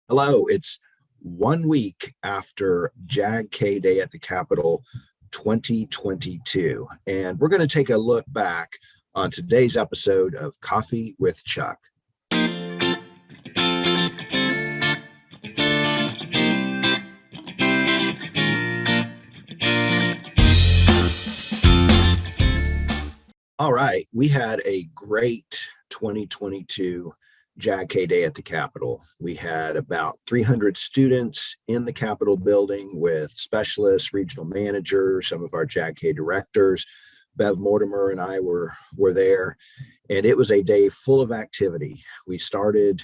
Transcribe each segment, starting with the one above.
Hello, it's 1 week after JAG-K Day at the Capitol 2022, and we're going to take a look back on today's episode of Coffee with Chuck. All right, we had a great 2022 JAG-K Day at the Capitol. We had about 300 students in the Capitol building with specialists, regional managers, some of our JAG-K directors. Bev Mortimer and I were there, and it was a day full of activity. We started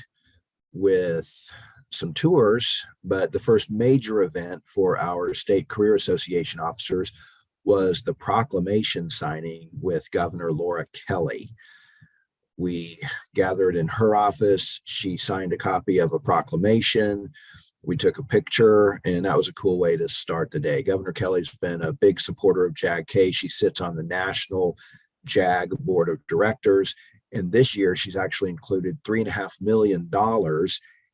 with some tours, but the first major event for our State Career Association officers was the proclamation signing with Governor Laura Kelly. We gathered in her office. She signed a copy of a proclamation. We took a picture, and that was a cool way to start the day. Governor Kelly's been a big supporter of JAG-K. She sits on the National JAG Board of Directors, and this year she's actually included $3.5 million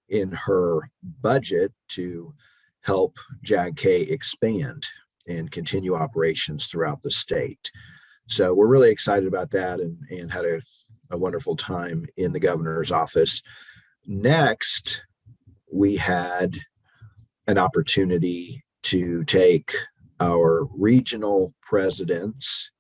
in her budget to help JAG-K expand and continue operations throughout the state. So we're really excited about that and had a wonderful time in the governor's office. Next, we had an opportunity to take our regional presidents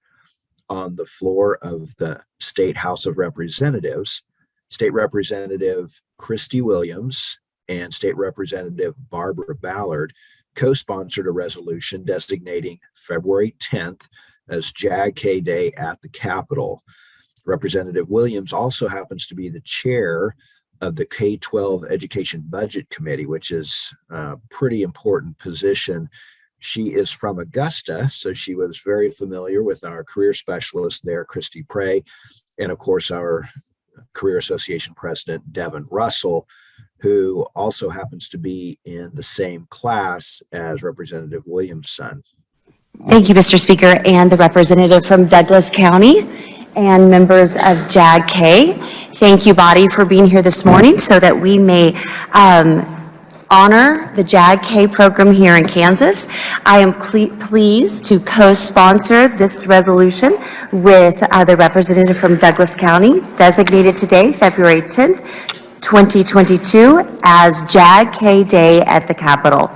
on the floor of the State House of Representatives. State Representative Christy Williams and State Representative Barbara Ballard co-sponsored a resolution designating February 10th as JAG-K Day at the Capitol. Representative Williams also happens to be the chair of the K-12 Education Budget Committee, which is a pretty important position. She is from Augusta, so she was very familiar with our career specialist there, Christy Prey, and of course our Career Association President, Devin Russell, who also happens to be in the same class as Representative Williams' son. Thank you, Mr. Speaker, and the representative from Douglas County and members of JAG-K. Thank you, body, for being here this morning so that we may honor the JAG-K program here in Kansas. I am pleased to co-sponsor this resolution with the representative from Douglas County, designated today, February 10th, 2022, as JAG-K Day at the Capitol.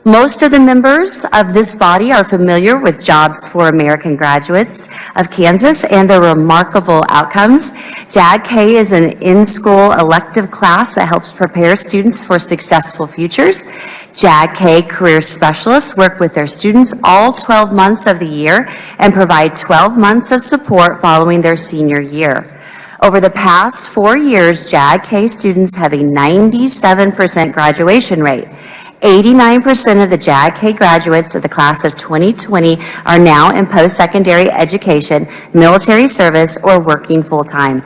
Most of the members of this body are familiar with Jobs for American Graduates of Kansas and their remarkable outcomes. JAG-K is an in-school elective class that helps prepare students for successful futures. JAG-K career specialists work with their students all 12 months of the year and provide 12 months of support following their senior year. Over the past 4 years, JAG-K students have a 97% graduation rate. 89% of the JAG-K graduates of the class of 2020 are now in post-secondary education, military service, or working full-time.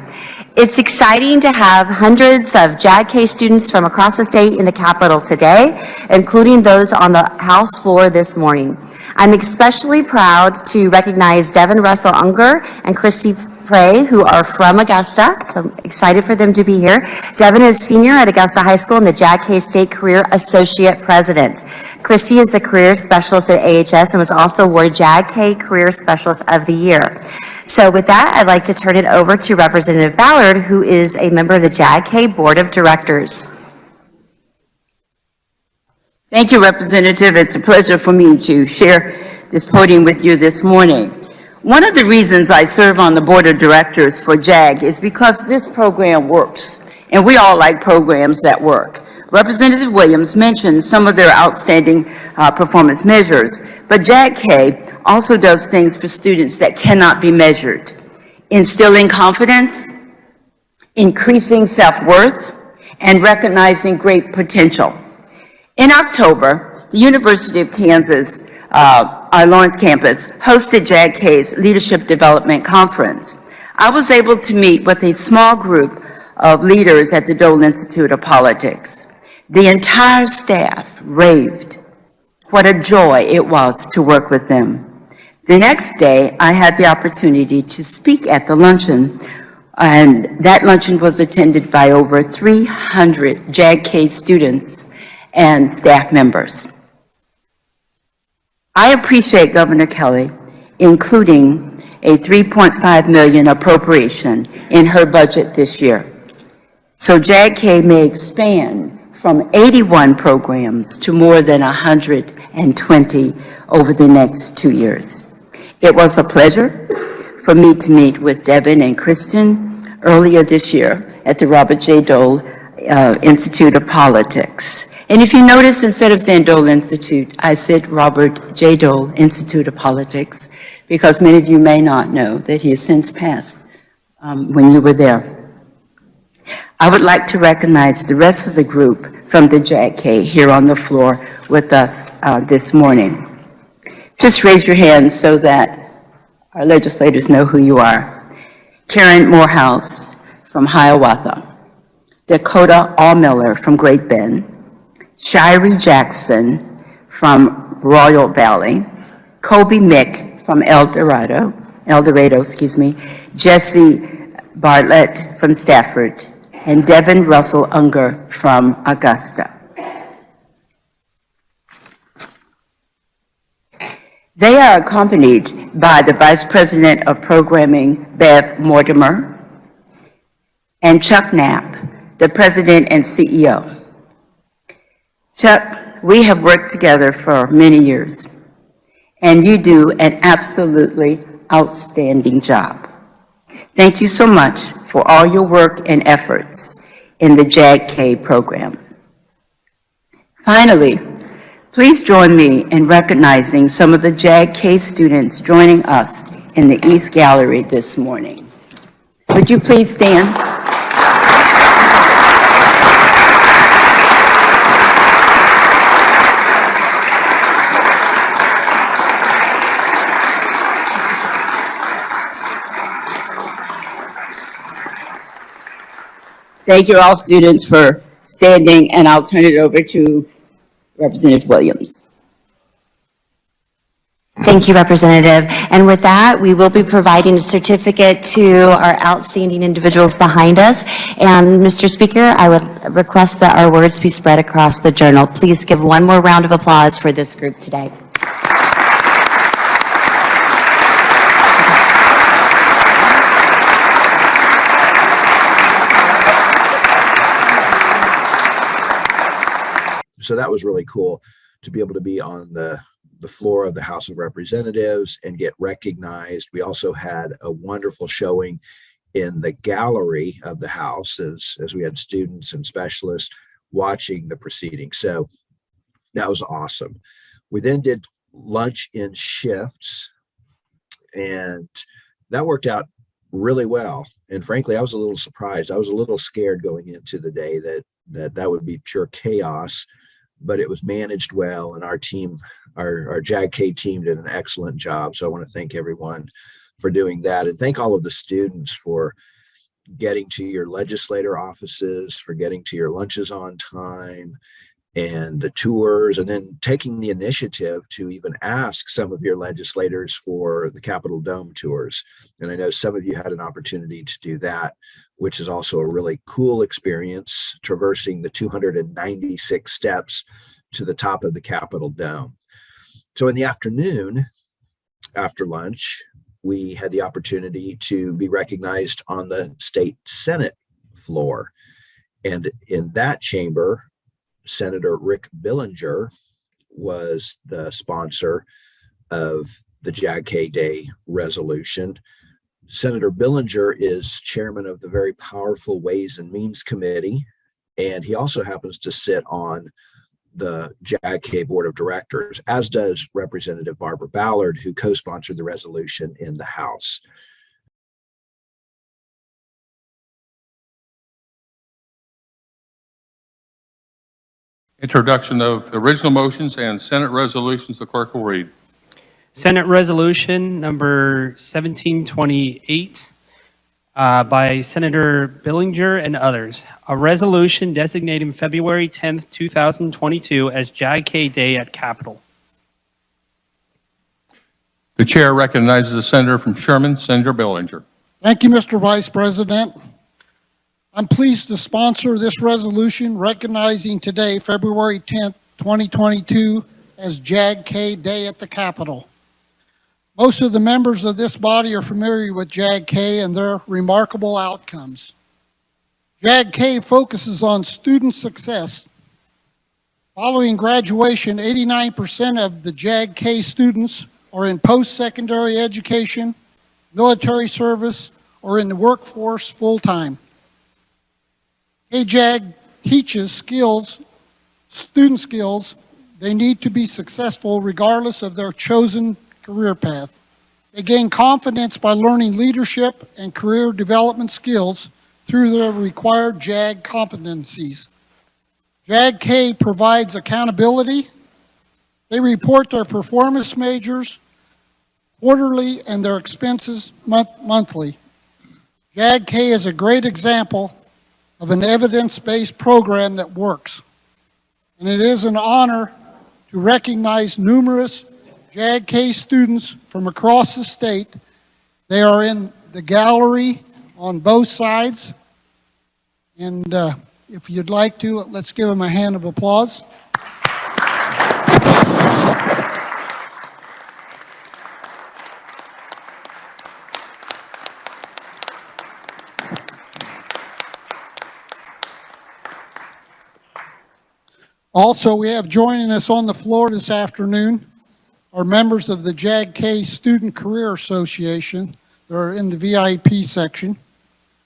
It's exciting to have hundreds of JAG-K students from across the state in the Capitol today, including those on the House floor this morning. I'm especially proud to recognize Devin Russell-Unger and Christy Prey, who are from Augusta, so I'm excited for them to be here. Devin is senior at Augusta High School and the JAG-K State Career Associate President. Christy is the Career Specialist at AHS and was also awarded JAG-K Career Specialist of the Year. So with that, I'd like to turn it over to Representative Ballard, who is a member of the JAG-K Board of Directors. Thank you, Representative. It's a pleasure for me to share this podium with you this morning. One of the reasons I serve on the board of directors for JAG is because this program works, and we all like programs that work. Representative Williams mentioned some of their outstanding performance measures, but JAG-K also does things for students that cannot be measured: instilling confidence, increasing self-worth, and recognizing great potential. In October, the University of Kansas our Lawrence campus hosted JAG-K's Leadership Development Conference. I was able to meet with a small group of leaders at the Dole Institute of Politics. The entire staff raved. What a joy it was to work with them. The next day, I had the opportunity to speak at the luncheon And that luncheon was attended by over 300 JAG-K students and staff members. I appreciate Governor Kelly including a $3.5 million appropriation in her budget this year, so JAG-K may expand from 81 programs to more than 120 over the next 2 years. It was a pleasure for me to meet with Devin and Kristen earlier this year at the Robert J. Dole Institute of Politics. And if you notice, instead of saying Dole Institute, I said Robert J. Dole Institute of Politics, because many of you may not know that he has since passed when you were there. I would like to recognize the rest of the group from the JAG-K here on the floor with us this morning. Just raise your hands so that our legislators know who you are. Karen Morehouse from Hiawatha, Dakota Allmiller from Great Bend, Shirey Jackson from Royal Valley, Kobe Mick from El Dorado, Jesse Bartlett from Stafford, and Devin Russell-Unger from Augusta. They are accompanied by the Vice President of Programming, Bev Mortimer, and Chuck Knapp, the President and CEO. Chuck, we have worked together for many years, and you do an absolutely outstanding job. Thank you so much for all your work and efforts in the JAG-K program. Finally, please join me in recognizing some of the JAG-K students joining us in the East Gallery this morning. Would you please stand? Thank you all students for standing, and I'll turn it over to Representative Williams. Thank you, Representative. And with that, we will be providing a certificate to our outstanding individuals behind us. And Mr. Speaker, I would request that our words be spread across the journal. Please give one more round of applause for this group today. So that was really cool to be able to be on the floor of the House of Representatives and get recognized. We also had a wonderful showing in the gallery of the House as we had students and specialists watching the proceedings. So that was awesome. We then did lunch in shifts, and that worked out really well. And frankly, I was a little surprised. I was a little scared going into the day that would be pure chaos, but it was managed well, and our team, our JAG-K team, did an excellent job. So I want to thank everyone for doing that, and thank all of the students for getting to your legislator offices, for getting to your lunches on time, and the tours, and then taking the initiative to even ask some of your legislators for the Capitol Dome tours. And I know some of you had an opportunity to do that, which is also a really cool experience, traversing the 296 steps to the top of the Capitol Dome. So in the afternoon, after lunch, we had the opportunity to be recognized on the state Senate floor. And in that chamber, Senator Rick Billinger was the sponsor of the JAG-K Day resolution. Senator Billinger is chairman of the very powerful Ways and Means Committee, and he also happens to sit on the JAG-K Board of Directors, as does Representative Barbara Ballard, who co-sponsored the resolution in the House. Introduction of original motions and Senate resolutions. The clerk will read. Senate Resolution number 1728 by Senator Billinger and others. A resolution designating February 10th, 2022 as JAG-K Day at Capitol. The chair recognizes the senator from Sherman, Senator Billinger. Thank you, Mr. Vice President. I'm pleased to sponsor this resolution recognizing today, February 10th, 2022, as JAG-K Day at the Capitol. Most of the members of this body are familiar with JAG-K and their remarkable outcomes. JAG-K focuses on student success. Following graduation, 89% of the JAG-K students are in post-secondary education, military service, or in the workforce full-time. JAG teaches student skills they need to be successful regardless of their chosen career path. They gain confidence by learning leadership and career development skills through their required JAG competencies. JAG-K provides accountability. They report their performance measures quarterly and their expenses monthly. JAG-K is a great example of an evidence-based program that works. And it is an honor to recognize numerous JAG-K students from across the state. They are in the gallery on both sides. And if you'd like to, let's give them a hand of applause. Also, we have joining us on the floor this afternoon are members of the JAG-K Student Career Association. They're in the VIP section.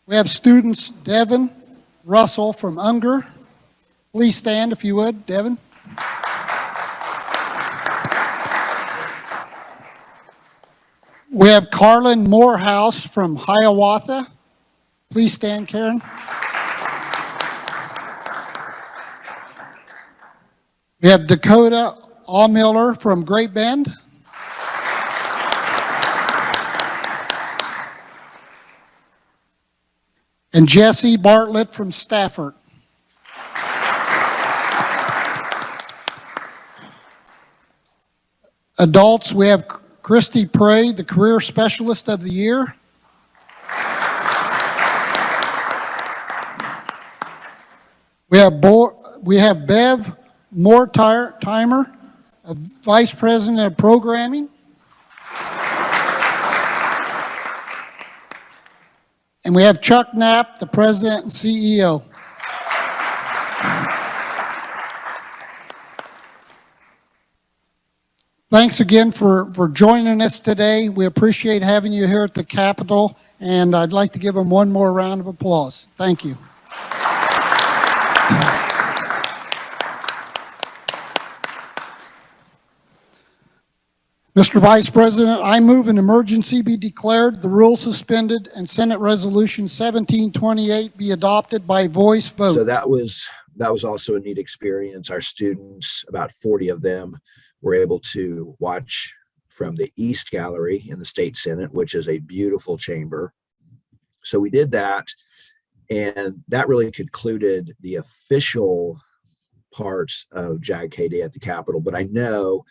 We have students Devin, Russell from Unger. Please stand if you would, Devin. We have Carlin Morehouse from Hiawatha. Please stand, Karen. We have Dakota Allmiller from Great Bend. And Jesse Bartlett from Stafford. Adults, we have Christy Prey, the Career Specialist of the Year. We have Bev Mortimer, a Vice President of Programming. And we have Chuck Knapp, the President and CEO. Thanks again for joining us today. We appreciate having you here at the Capitol, and I'd like to give them one more round of applause. Thank you. Mr. Vice President, I move an emergency be declared, the rules suspended, and Senate Resolution 1728 be adopted by voice vote. So that was also a neat experience. Our students, about 40 of them, were able to watch from the East Gallery in the State Senate, which is a beautiful chamber. So we did that, and that really concluded the official parts of JAG-K Day at the Capitol. But I know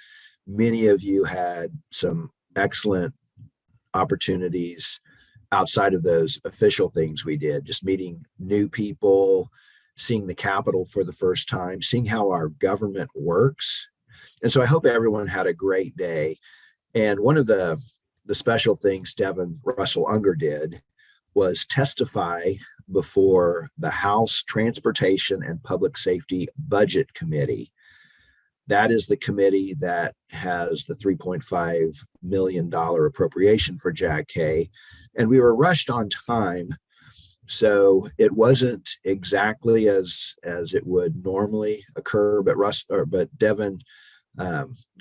many of you had some excellent opportunities outside of those official things we did, just meeting new people, seeing the Capitol for the first time, seeing how our government works. And so I hope everyone had a great day. And one of the special things Devin Russell-Unger did was testify before the House Transportation and Public Safety Budget Committee. That is the committee that has the $3.5 million appropriation for JAG-K. And we were rushed on time, so it wasn't exactly as it would normally occur, but Devin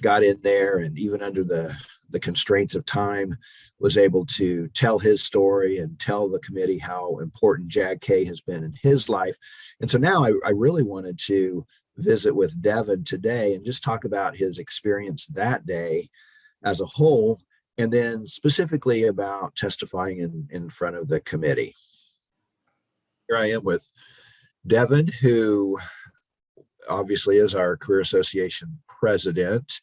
got in there, and even under the constraints of time, was able to tell his story and tell the committee how important JAG-K has been in his life. And so now I really wanted to visit with Devin today and just talk about his experience that day as a whole, and then specifically about testifying in front of the committee. Here I am with Devin, who obviously is our Career Association president.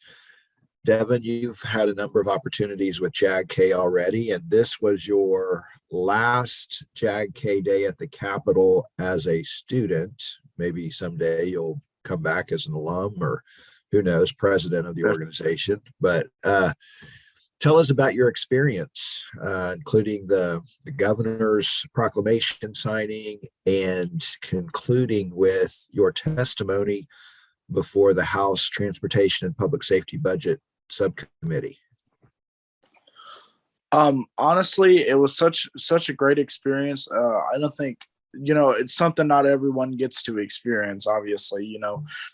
Devin, you've had a number of opportunities with JAG-K already, and this was your last JAG-K day at the Capitol as a student. Maybe someday you'll come back as an alum, or who knows, president of the organization. But tell us about your experience, including the governor's proclamation signing and concluding with your testimony before the House Transportation and Public Safety Budget Subcommittee. Honestly, it was such a great experience. I don't think, it's something not everyone gets to experience. Obviously,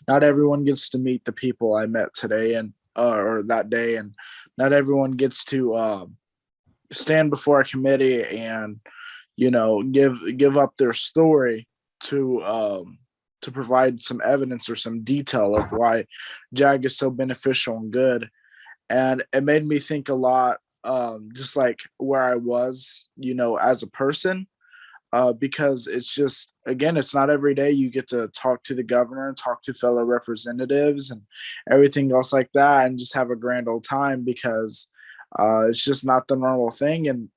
not everyone gets to meet the people I met today and or that day, and not everyone gets to stand before a committee and give up their story to provide some evidence or some detail of why JAG is so beneficial and good. And it made me think a lot, just like where I was, as a person, because it's just, again, it's not every day you get to talk to the governor and talk to fellow representatives and everything else like that and just have a grand old time, because it's just not the normal thing. And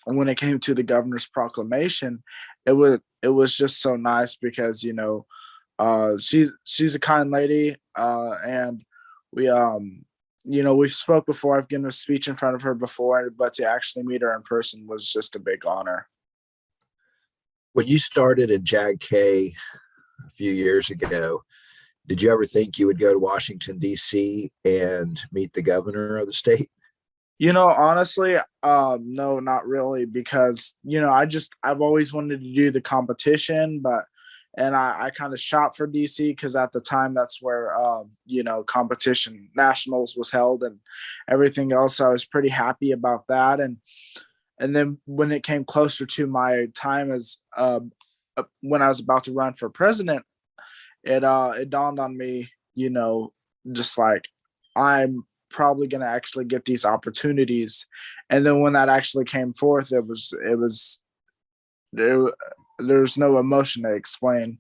when it came to the governor's proclamation, it was just so nice because, she's a kind lady, and we've spoke before. I've given a speech in front of her before, but to actually meet her in person was just a big honor. When you started at JAG-K a few years ago, did you ever think you would go to Washington, D.C. and meet the governor of the state? Honestly, no, not really, because, I've always wanted to do the competition, and I kind of shot for DC because at the time that's where, competition nationals was held and everything else. So I was pretty happy about that. And then when it came closer to my time as, when I was about to run for president, it dawned on me, just like, I'm probably going to actually get these opportunities. And then when that actually came forth, there's no emotion to explain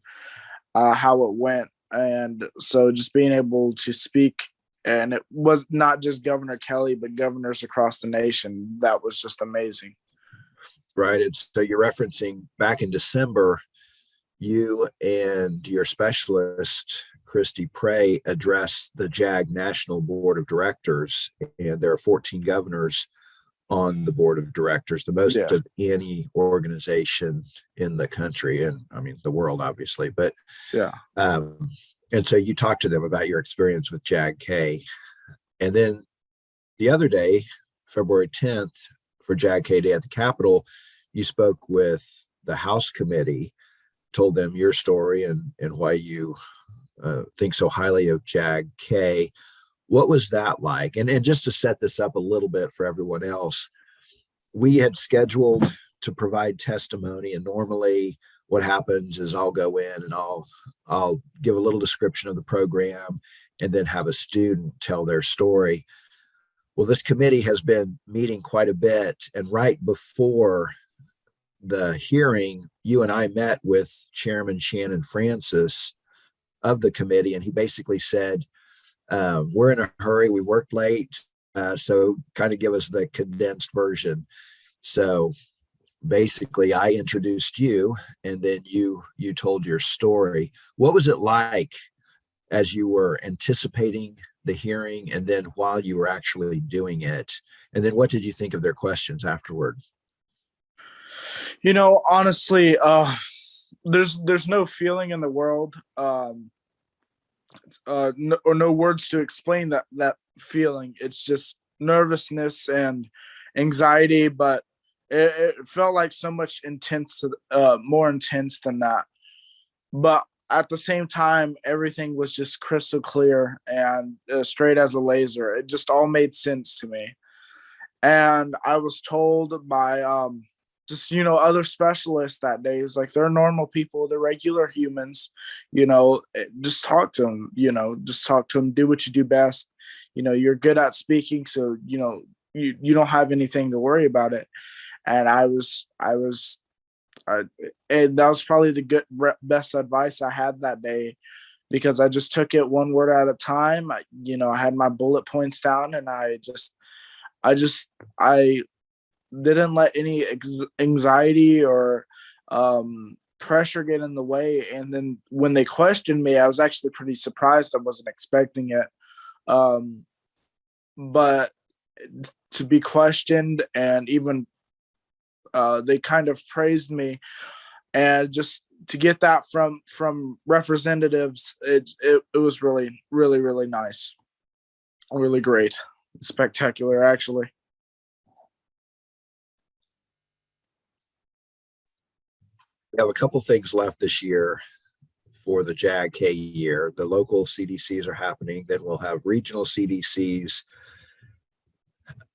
how it went. And so just being able to speak, and it was not just Governor Kelly, but governors across the nation, that was just amazing. Right. And so you're referencing back in December, you and your specialist, Christy Prey, addressed the JAG National Board of Directors, and there are 14 governors on the board of directors, the most Yes. of any organization in the country, and I mean the world, obviously. But Yeah. And so you talked to them about your experience with JAG-K, and then the other day, February 10th, for JAG-K Day at the Capitol, you spoke with the House committee, told them your story and why you think so highly of JAG-K. What was that like? And just to set this up a little bit for everyone else, we had scheduled to provide testimony, and normally what happens is I'll go in and I'll give a little description of the program and then have a student tell their story. Well, this committee has been meeting quite a bit, and right before the hearing, you and I met with Chairman Shannon Francis of the committee, and he basically said, we're in a hurry, we worked late, so kind of give us the condensed version. So basically I introduced you, and then you told your story. What was it like as you were anticipating the hearing, and then while you were actually doing it? And then what did you think of their questions afterward? Honestly, there's no feeling in the world, no words to explain that feeling. It's just nervousness and anxiety, but it felt like so much more intense than that. But at the same time, everything was just crystal clear and straight as a laser. It just all made sense to me. And I was told by just other specialists that day, is like, they're normal people, they're regular humans, just talk to them, do what you do best. You're good at speaking, so you don't have anything to worry about it. And and that was probably the best advice I had that day, because I just took it one word at a time. I had my bullet points down, and I didn't let any anxiety or pressure get in the way. And then when they questioned me, I was actually pretty surprised. I wasn't expecting it. But to be questioned, and even they kind of praised me, and just to get that from representatives, it was really, really, really nice, really great, spectacular, actually. We have a couple things left this year for the JAG-K year. The local CDCs are happening. Then we'll have regional CDCs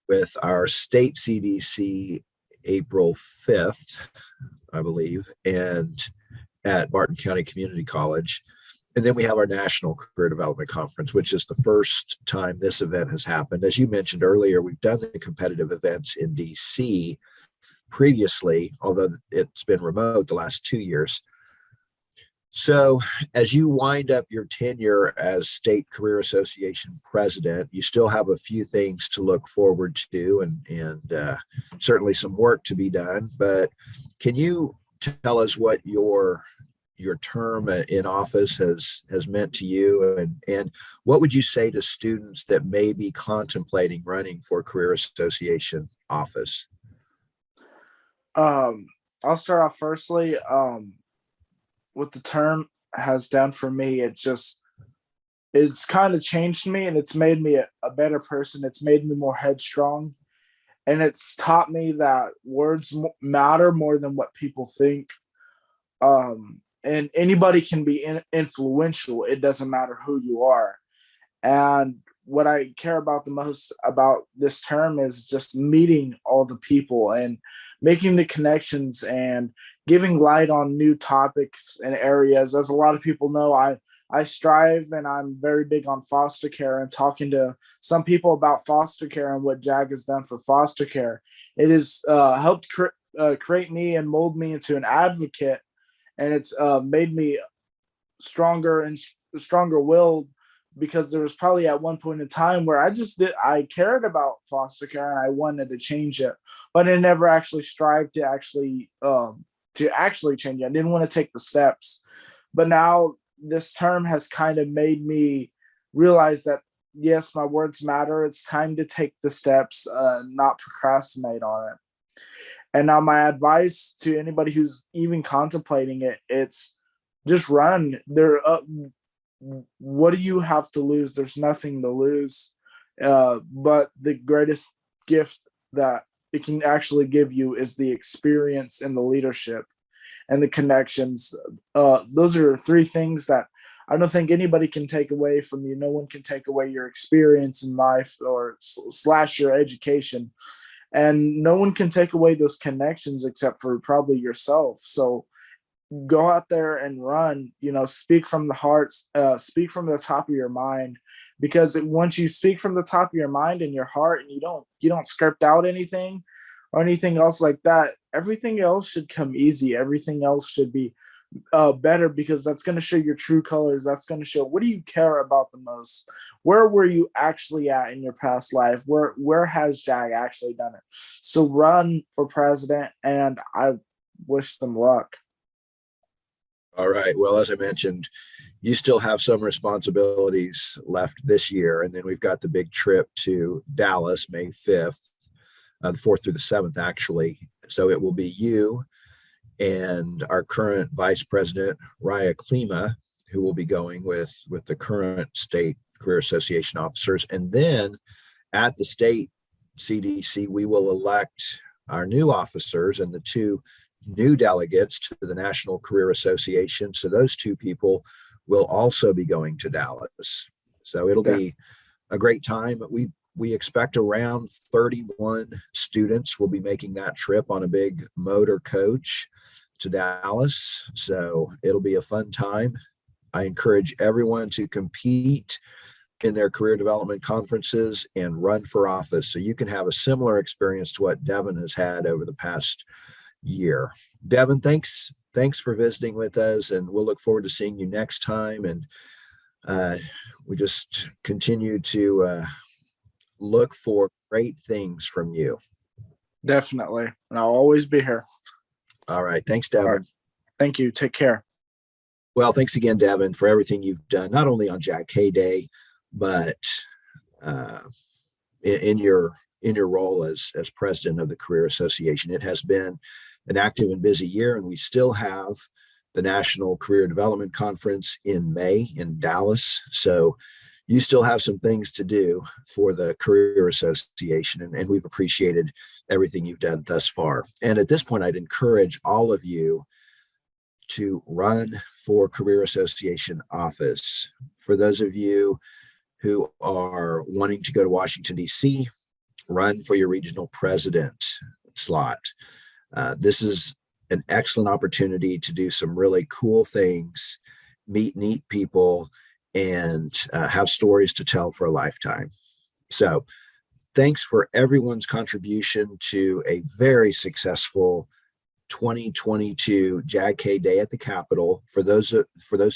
with our state CDC April 5th, I believe, and at Barton County Community College. And then we have our National Career Development Conference, which is the first time this event has happened. As you mentioned earlier, we've done the competitive events in DC previously, although it's been remote the last 2 years. So as you wind up your tenure as State Career Association president, you still have a few things to look forward to, and certainly some work to be done. But can you tell us what your term in office has meant to you, and what would you say to students that may be contemplating running for Career Association office? I'll start off firstly. What the term has done for me, it's kind of changed me, and it's made me a better person. It's made me more headstrong, and it's taught me that words matter more than what people think. And anybody can be influential. It doesn't matter who you are. And what I care about the most about this term is just meeting all the people and making the connections and giving light on new topics and areas. As a lot of people know, I strive, and I'm very big on foster care, and talking to some people about foster care and what JAG has done for foster care. It has helped create me and mold me into an advocate, and it's made me stronger and stronger willed, because there was probably at one point in time where I cared about foster care and I wanted to change it, but I never actually strived to actually change it. I didn't want to take the steps. But now this term has kind of made me realize that yes, my words matter. It's time to take the steps, not procrastinate on it. And now my advice to anybody who's even contemplating it, it's just run. What do you have to lose? There's nothing to lose. But the greatest gift that it can actually give you is the experience and the leadership and the connections. Those are three things that I don't think anybody can take away from you. No one can take away your experience in life or slash your education. And no one can take away those connections except for probably yourself. So go out there and run, speak from the heart, speak from the top of your mind, because once you speak from the top of your mind and your heart, and you don't script out anything or anything else like that, everything else should come easy. Everything else should be better, because that's going to show your true colors. That's going to show, what do you care about the most? Where were you actually at in your past life? Where has JAG actually done it? So run for president, and I wish them luck. All right. Well, as I mentioned, you still have some responsibilities left this year. And then we've got the big trip to Dallas, May 5th, the 4th through the 7th, actually. So it will be you and our current Vice President, Raya Klima, who will be going with the current State Career Association officers. And then at the state CDC, we will elect our new officers and the two new delegates to the National Career Association. So those two people will also be going to Dallas. So it'll be a great time. We expect around 31 students will be making that trip on a big motor coach to Dallas. So it'll be a fun time. I encourage everyone to compete in their career development conferences and run for office, so you can have a similar experience to what Devin has had over the past year. Devin, thanks for visiting with us, and we'll look forward to seeing you next time. And we just continue to look for great things from you. Definitely. And I'll always be here. All right. Thanks, All Devin. right. Thank you. Take care. Well, thanks again, Devin, for everything you've done, not only on JAG-K Day, but in your role as president of the Career Association. It has been an active and busy year, and we still have the National Career Development Conference in May in Dallas. So you still have some things to do for the Career Association, and we've appreciated everything you've done thus far. And at this point, I'd encourage all of you to run for Career Association office. For those of you who are wanting to go to Washington, D.C., run for your regional president slot. This is an excellent opportunity to do some really cool things, meet neat people, and have stories to tell for a lifetime. So thanks for everyone's contribution to a very successful 2022 JAG-K Day at the Capitol. For those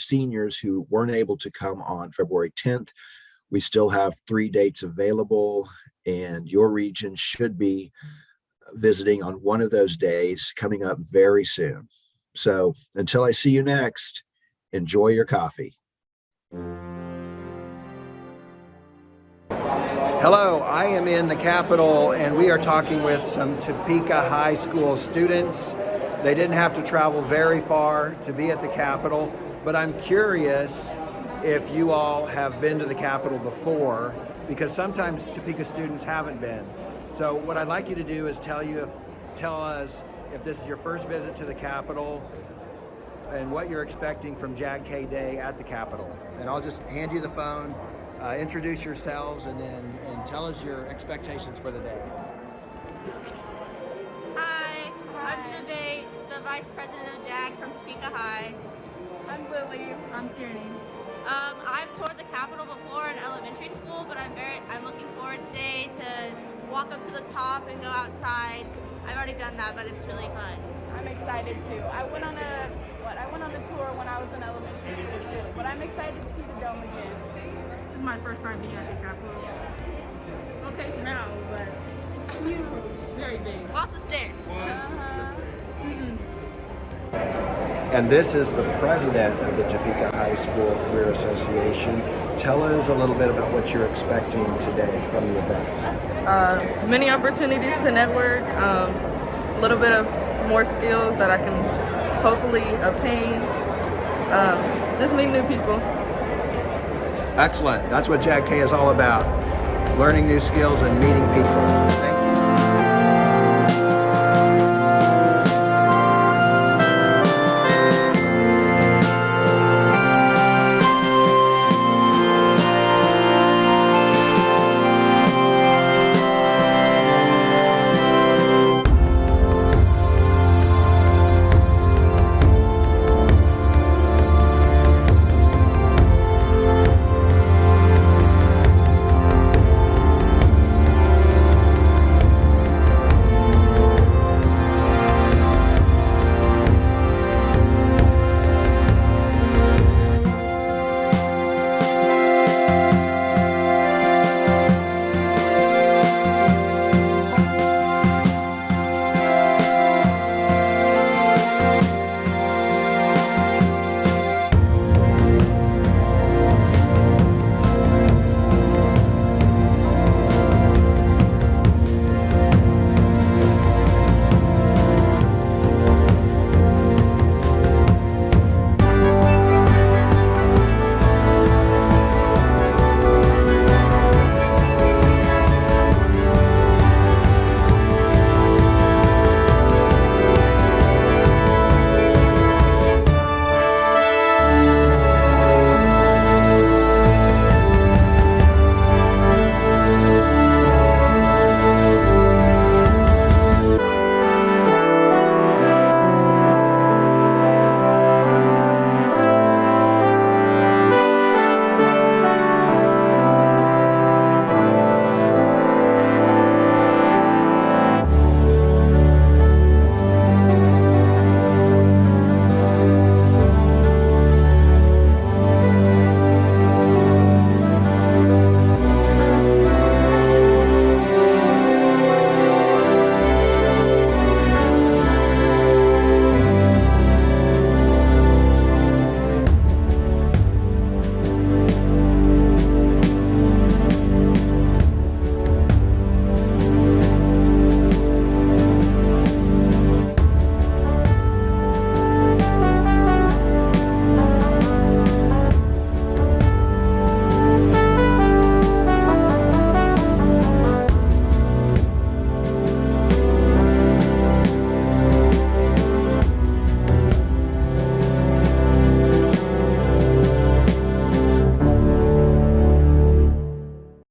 seniors who weren't able to come on February 10th, we still have 3 dates available, and your region should be visiting on one of those days coming up very soon. So until I see you next, enjoy your coffee. Hello, I am in the Capitol and we are talking with some Topeka High School students. They didn't have to travel very far to be at the Capitol, but I'm curious if you all have been to the Capitol before, because sometimes Topeka students haven't been. So what I'd like you to do is tell us if this is your first visit to the Capitol and what you're expecting from JAG-K Day at the Capitol. And I'll just hand you the phone, introduce yourselves, and tell us your expectations for the day. Hi, I'm Devin, the Vice President of JAG from Topeka High. I'm Lily. I'm Tierney. I've toured the Capitol before in elementary school, but I'm looking forward today to walk up to the top and go outside. I've already done that, but it's really fun. I'm excited too. I went on a tour when I was in elementary school too, but I'm excited to see the dome again. This is my first time being at the Capitol. Okay for now, but it's huge. Very big. Lots of stairs. And this is the president of the Topeka High School Career Association. Tell us a little bit about what you're expecting today from the event. Many opportunities to network, a little bit of more skills that I can hopefully obtain, just meet new people. Excellent. That's what JAG-K is all about. Learning new skills and meeting people.